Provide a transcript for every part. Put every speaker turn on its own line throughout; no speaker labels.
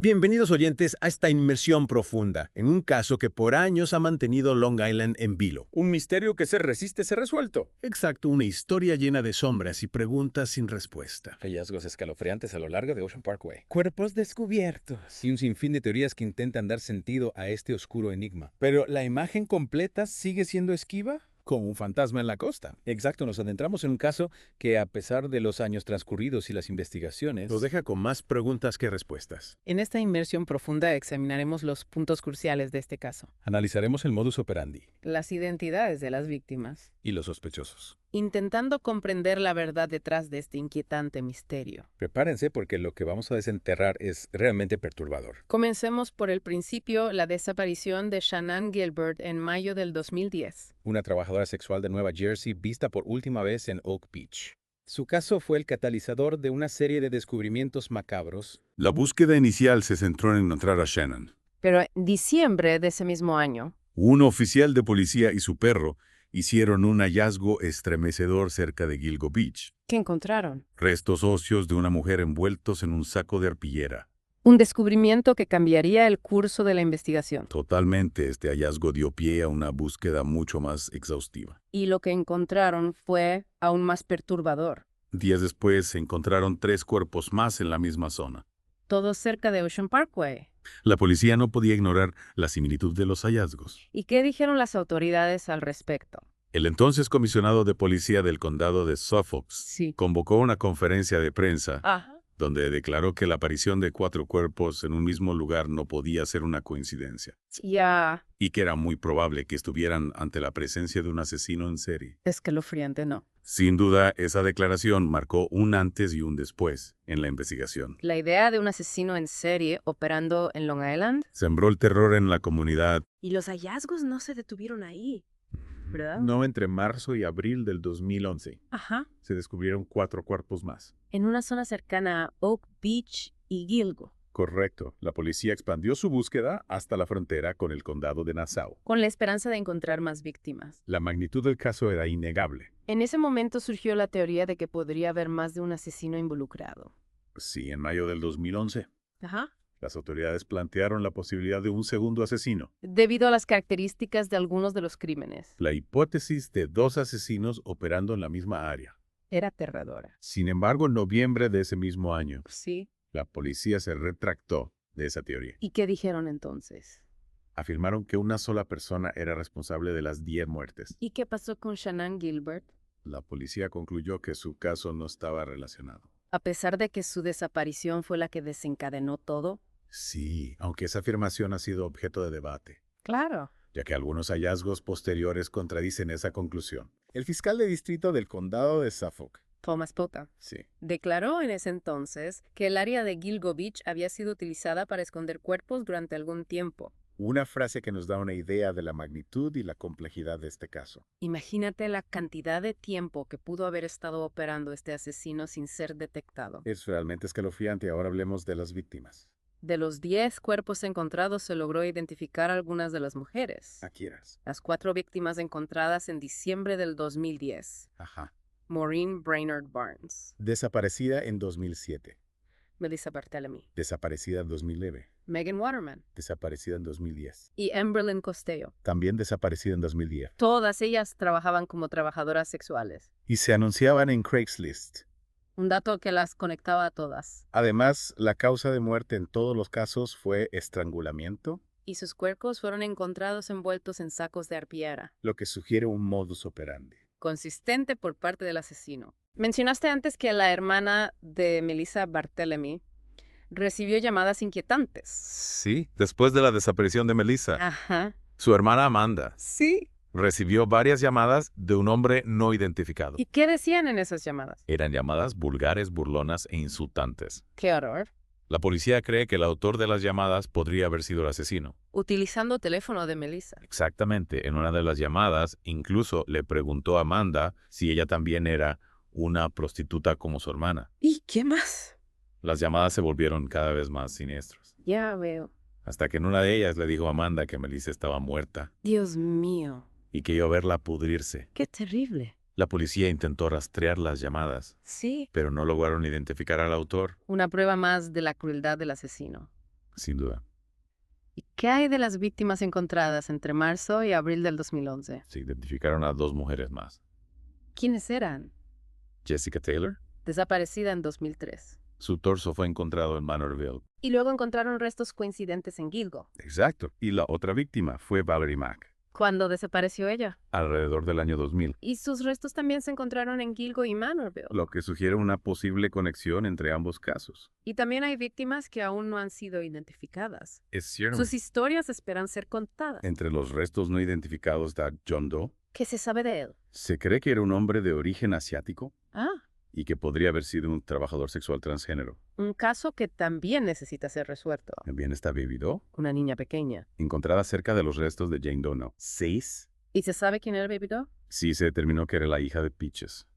Bienvenidos oyentes a esta inmersión profunda en un caso que por años ha mantenido Long Island en vilo.
Un misterio que se resiste ser resuelto.
Exacto, una historia llena de sombras y preguntas sin respuesta.
Hallazgos escalofriantes a lo largo de Ocean Parkway.
Cuerpos descubiertos.
Y un sinfín de teorías que intentan dar sentido a este oscuro enigma. Pero ¿la imagen completa sigue siendo esquiva?
Con un fantasma en la costa.
Exacto, nos adentramos en un caso que, a pesar de los años transcurridos y las investigaciones,
Nos deja con más preguntas que respuestas.
En esta inmersión profunda examinaremos los puntos cruciales de este caso,
analizaremos el modus operandi
las identidades de las víctimas,
y los sospechosos.
intentando comprender la verdad detrás de este inquietante misterio.
Prepárense porque lo que vamos a desenterrar es realmente perturbador.
Comencemos por el principio, la desaparición de Shanann Gilbert en mayo del 2010.
Una trabajadora sexual de Nueva Jersey vista por última vez en Oak Beach. Su caso fue el catalizador de una serie de descubrimientos macabros.
La búsqueda inicial se centró en encontrar a Shannon.
Pero en diciembre de ese mismo año,
Un oficial de policía y su perro hicieron un hallazgo estremecedor cerca de Gilgo Beach.
¿qué encontraron?
Restos óseos de una mujer envueltos en un saco de arpillera.
Un descubrimiento que cambiaría el curso de la investigación.
Totalmente, este hallazgo dio pie a una búsqueda mucho más exhaustiva.
Y lo que encontraron fue aún más perturbador.
Días después se encontraron 3 cuerpos más en la misma zona.
Todos cerca de Ocean Parkway.
La policía no podía ignorar la similitud de los hallazgos.
¿Y qué dijeron las autoridades al respecto?
El entonces comisionado de policía del condado de Suffolk
Sí.
convocó una conferencia de prensa
Ajá.
donde declaró que la aparición de 4 cuerpos en un mismo lugar no podía ser una coincidencia,
Ya.
y que era muy probable que estuvieran ante la presencia de un asesino en serie.
Escalofriante, ¿no?
Sin duda, esa declaración marcó un antes y un después en la investigación.
La idea de un asesino en serie operando en Long Island.
Sembró el terror en la comunidad.
Y los hallazgos no se detuvieron ahí, ¿verdad?
No, entre marzo y abril del 2011
Ajá.
se descubrieron 4 cuerpos más.
En una zona cercana a Oak Beach y Gilgo.
Correcto. La policía expandió su búsqueda hasta la frontera con el condado de Nassau.
Con la esperanza de encontrar más víctimas.
La magnitud del caso era innegable.
En ese momento surgió la teoría de que podría haber más de un asesino involucrado.
Sí, en mayo del 2011,
Ajá.
las autoridades plantearon la posibilidad de un segundo asesino.
Debido a las características de algunos de los crímenes.
La hipótesis de 2 asesinos operando en la misma área.
Era aterradora.
Sin embargo, en noviembre de ese mismo año,
Sí.
la policía se retractó de esa teoría.
¿Y qué dijeron entonces?
Afirmaron que una sola persona era responsable de las 10 muertes.
¿Y qué pasó con Shanann Gilbert?
La policía concluyó que su caso no estaba relacionado.
A pesar de que su desaparición fue la que desencadenó todo.
Sí, aunque esa afirmación ha sido objeto de debate,
Claro.
ya que algunos hallazgos posteriores contradicen esa conclusión. El fiscal de distrito del condado de Suffolk.
Thomas Pota
Sí.
declaró en ese entonces que el área de Gilgo Beach había sido utilizada para esconder cuerpos durante algún tiempo.
Una frase que nos da una idea de la magnitud y la complejidad de este caso.
Imagínate la cantidad de tiempo que pudo haber estado operando este asesino sin ser detectado.
Es realmente escalofriante. Ahora hablemos de las víctimas.
De los 10 cuerpos encontrados se logró identificar algunas de las mujeres.
Aquí eras.
Las 4 víctimas encontradas en diciembre del 2010.
Ajá.
Maureen Brainerd Barnes,
Desaparecida en 2007.
Melissa Barthélemy,
Desaparecida en 2009.
Megan Waterman
Desaparecida en 2010.
y Amberlyn Costello.
También desaparecida en 2010.
Todas ellas trabajaban como trabajadoras sexuales.
Y se anunciaban en Craigslist.
Un dato que las conectaba a todas.
Además, la causa de muerte en todos los casos fue estrangulamiento,
Y sus cuerpos fueron encontrados envueltos en sacos de arpillera.
lo que sugiere un modus operandi.
Consistente por parte del asesino. Mencionaste antes que la hermana de Melissa Barthélemy recibió llamadas inquietantes.
Sí, después de la desaparición de Melissa,
Ajá.
su hermana Amanda
Sí.
recibió varias llamadas de un hombre no identificado.
¿Y qué decían en esas llamadas?
Eran llamadas vulgares, burlonas e insultantes.
¡Qué horror!
La policía cree que el autor de las llamadas podría haber sido el asesino.
Utilizando teléfono de Melissa.
Exactamente, en una de las llamadas incluso le preguntó a Amanda si ella también era una prostituta como su hermana.
¿Y qué más?
Las llamadas se volvieron cada vez más siniestros,
Ya veo.
hasta que en una de ellas le dijo a Amanda que Melissa estaba muerta
Dios mío.
y que iba a verla pudrirse.
Qué terrible.
La policía intentó rastrear las llamadas,
Sí.
pero no lograron identificar al autor.
Una prueba más de la crueldad del asesino.
sin duda.
¿Y qué hay de las víctimas encontradas entre marzo y abril del 2011?
Se identificaron a 2 mujeres más.
¿Quiénes eran?
Jessica Taylor.
Desaparecida en 2003.
Su torso fue encontrado en Manorville.
Y luego encontraron restos coincidentes en Gilgo.
Exacto. Y la otra víctima fue Valerie Mack.
¿Cuándo desapareció ella?
Alrededor del año 2000.
Y sus restos también se encontraron en Gilgo y Manorville.
Lo que sugiere una posible conexión entre ambos casos.
Y también hay víctimas que aún no han sido identificadas.
Es cierto.
Sus historias esperan ser contadas.
Entre los restos no identificados está John Doe.
¿Qué se sabe de él?
Se cree que era un hombre de origen asiático
Ah,
y que podría haber sido un trabajador sexual transgénero.
un caso que también necesita ser resuelto.
También está Baby Doe,
Una niña pequeña.
encontrada cerca de los restos de Jane Doe. 6.
¿Y se sabe quién era Baby Doe?
Sí se determinó que era la hija de Peaches,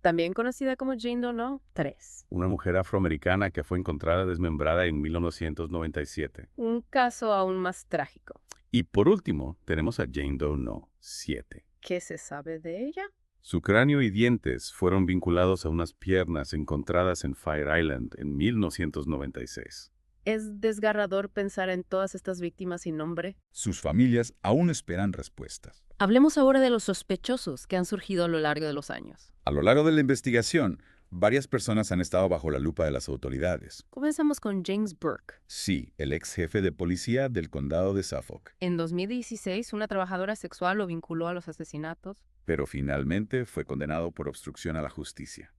También conocida como Jane Doe, ¿no? 3.
una mujer afroamericana que fue encontrada desmembrada en 1997.
Un caso aún más trágico.
Y por último, tenemos a Jane Doe 7.
¿Qué se sabe de ella?
Su cráneo y dientes fueron vinculados a unas piernas encontradas en Fire Island en 1996.
Es desgarrador pensar en todas estas víctimas sin nombre.
Sus familias aún esperan respuestas.
Hablemos ahora de los sospechosos que han surgido a lo largo de los años.
A lo largo de la investigación, varias personas han estado bajo la lupa de las autoridades.
Comenzamos con James Burke.
Sí, el ex jefe de policía del condado de Suffolk.
En 2016, una trabajadora sexual lo vinculó a los asesinatos.
Pero finalmente fue condenado por obstrucción a la justicia.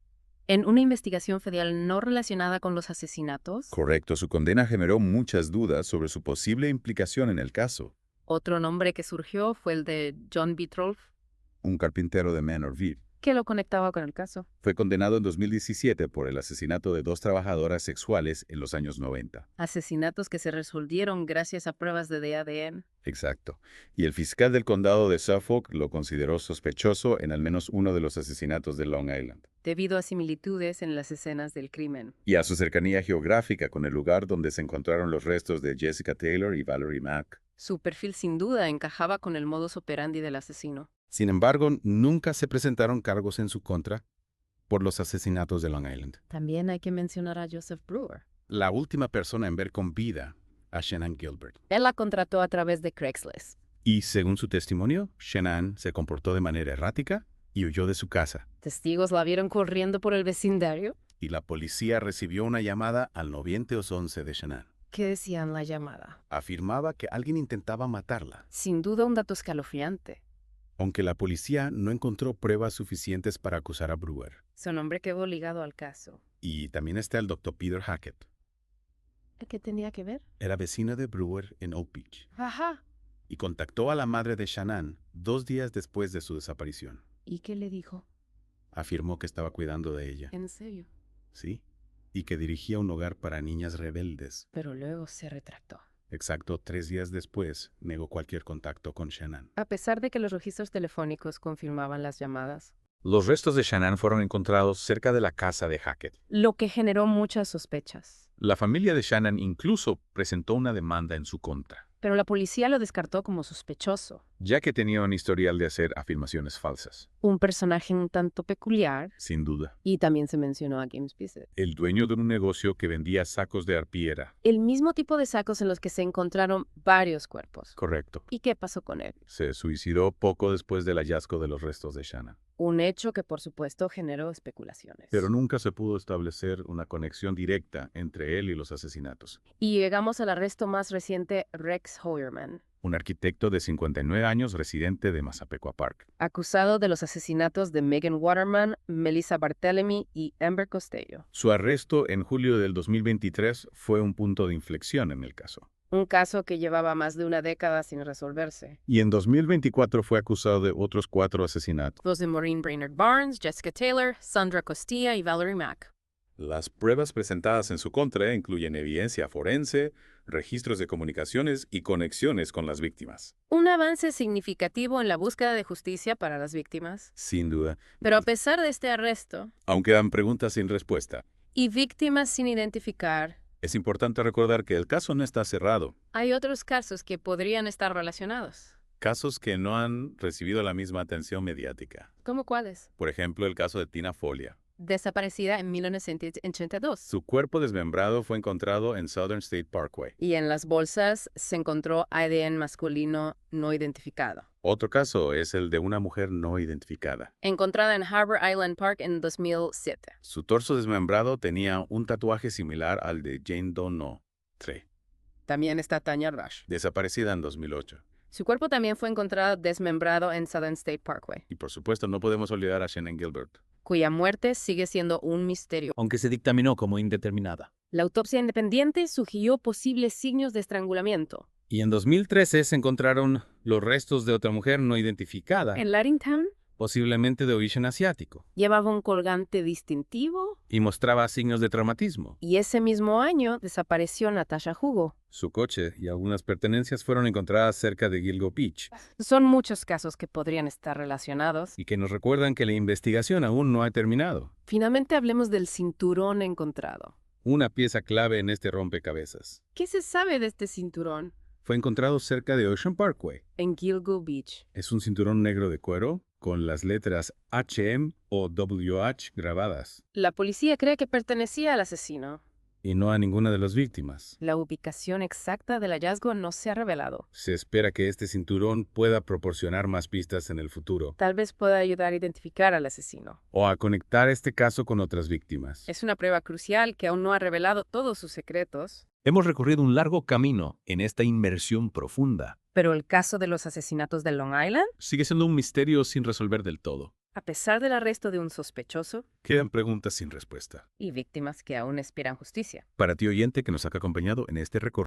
En una investigación federal no relacionada con los asesinatos,
Correcto, su condena generó muchas dudas sobre su posible implicación en el caso.
otro nombre que surgió fue el de John Bitrolf,
Un carpintero de Manorville.
que lo conectaba con el caso.
Fue condenado en 2017 por el asesinato de 2 trabajadoras sexuales en los años 90.
Asesinatos que se resolvieron gracias a pruebas de ADN.
Exacto. Y el fiscal del condado de Suffolk lo consideró sospechoso en al menos uno de los asesinatos de Long Island.
Debido a similitudes en las escenas del crimen.
Y a su cercanía geográfica con el lugar donde se encontraron los restos de Jessica Taylor y Valerie Mack.
Su perfil sin duda encajaba con el modus operandi del asesino.
Sin embargo, nunca se presentaron cargos en su contra por los asesinatos de Long Island.
También hay que mencionar a Joseph Brewer.
La última persona en ver con vida a Shannan Gilbert.
Él la contrató a través de Craigslist.
Y según su testimonio, Shannan se comportó de manera errática y huyó de su casa.
Testigos la vieron corriendo por el vecindario.
Y la policía recibió una llamada al 911 de Shannan.
¿Qué decía en la llamada?
Afirmaba que alguien intentaba matarla.
Sin duda un dato escalofriante.
Aunque la policía no encontró pruebas suficientes para acusar a Brewer.
Su nombre quedó ligado al caso.
Y también está el Dr. Peter Hackett.
¿Qué tenía que ver?
Era vecino de Brewer en Oak Beach.
Ajá.
Y contactó a la madre de Shannan 2 días después de su desaparición.
¿Y qué le dijo?
Afirmó que estaba cuidando de ella.
¿En serio?
Sí. Y que dirigía un hogar para niñas rebeldes.
Pero luego se retractó.
Exacto 3 días después, negó cualquier contacto con Shannan.
A pesar de que los registros telefónicos confirmaban las llamadas.
Los restos de Shannan fueron encontrados cerca de la casa de Hackett.
Lo que generó muchas sospechas.
La familia de Shannan incluso presentó una demanda en su contra,
Pero la policía lo descartó como sospechoso.
ya que tenía un historial de hacer afirmaciones falsas.
Un personaje un tanto peculiar.
Sin duda.
Y también se mencionó a James Bissett.
El dueño de un negocio que vendía sacos de arpillera.
El mismo tipo de sacos en los que se encontraron varios cuerpos.
Correcto.
¿Y qué pasó con él?
Se suicidó poco después del hallazgo de los restos de Shannan.
Un hecho que por supuesto generó especulaciones.
Pero nunca se pudo establecer una conexión directa entre él y los asesinatos.
Y llegamos al arresto más reciente, Rex Hoyerman,
Un arquitecto de 59 años residente de Massapequa Park.
acusado de los asesinatos de Megan Waterman, Melissa Barthelemy y Amber Costello.
Su arresto en julio del 2023 fue un punto de inflexión en el caso.
Un caso que llevaba más de una década sin resolverse.
Y en 2024 fue acusado de otros 4 asesinatos.
Los de Maureen Brainerd Barnes, Jessica Taylor, Sandra Costilla y Valerie Mack.
Las pruebas presentadas en su contra incluyen evidencia forense, registros de comunicaciones y conexiones con las víctimas.
Un avance significativo en la búsqueda de justicia para las víctimas.
Sin duda.
Pero a pesar de este arresto,
Aún quedan preguntas sin respuesta.
y víctimas sin identificar,
Es importante recordar que el caso no está cerrado.
hay otros casos que podrían estar relacionados.
Casos que no han recibido la misma atención mediática.
¿Cómo cuáles?
Por ejemplo, el caso de Tina Folia.
desaparecida en 1982.
Su cuerpo desmembrado fue encontrado en Southern State Parkway.
Y en las bolsas se encontró ADN masculino no identificado.
Otro caso es el de una mujer no identificada.
Encontrada en Harbor Island Park en 2007.
Su torso desmembrado tenía un tatuaje similar al de Jane Doe No. 3,
También está Tanya Rush.
desaparecida en 2008.
Su cuerpo también fue encontrado desmembrado en Southern State Parkway,
Y por supuesto no podemos olvidar a Shannon Gilbert.
cuya muerte sigue siendo un misterio.
aunque se dictaminó como indeterminada.
La autopsia independiente sugirió posibles signos de estrangulamiento.
Y en 2013 se encontraron los restos de otra mujer no identificada,
En Larington
posiblemente de origen asiático,
llevaba un colgante distintivo
y mostraba signos de traumatismo.
y ese mismo año desapareció Natasha Hugo.
Su coche y algunas pertenencias fueron encontradas cerca de Gilgo Beach,
Son muchos casos que podrían estar relacionados.
y que nos recuerdan que la investigación aún no ha terminado.
Finalmente hablemos del cinturón encontrado.
Una pieza clave en este rompecabezas.
¿Qué se sabe de este cinturón?
Fue encontrado cerca de Ocean Parkway.
En Gilgo Beach.
Es un cinturón negro de cuero con las letras HM o WH grabadas,
La policía cree que pertenecía al asesino.
y no a ninguna de las víctimas.
La ubicación exacta del hallazgo no se ha revelado.
Se espera que este cinturón pueda proporcionar más pistas en el futuro,
Tal vez pueda ayudar a identificar al asesino.
o a conectar este caso con otras víctimas.
Es una prueba crucial que aún no ha revelado todos sus secretos.
Hemos recorrido un largo camino en esta inmersión profunda.
Pero el caso de los asesinatos de Long Island,
Sigue siendo un misterio sin resolver del todo.
a pesar del arresto de un sospechoso
Quedan preguntas sin respuesta.
y víctimas que aún esperan justicia.
Para ti oyente que nos ha acompañado en este recorrido.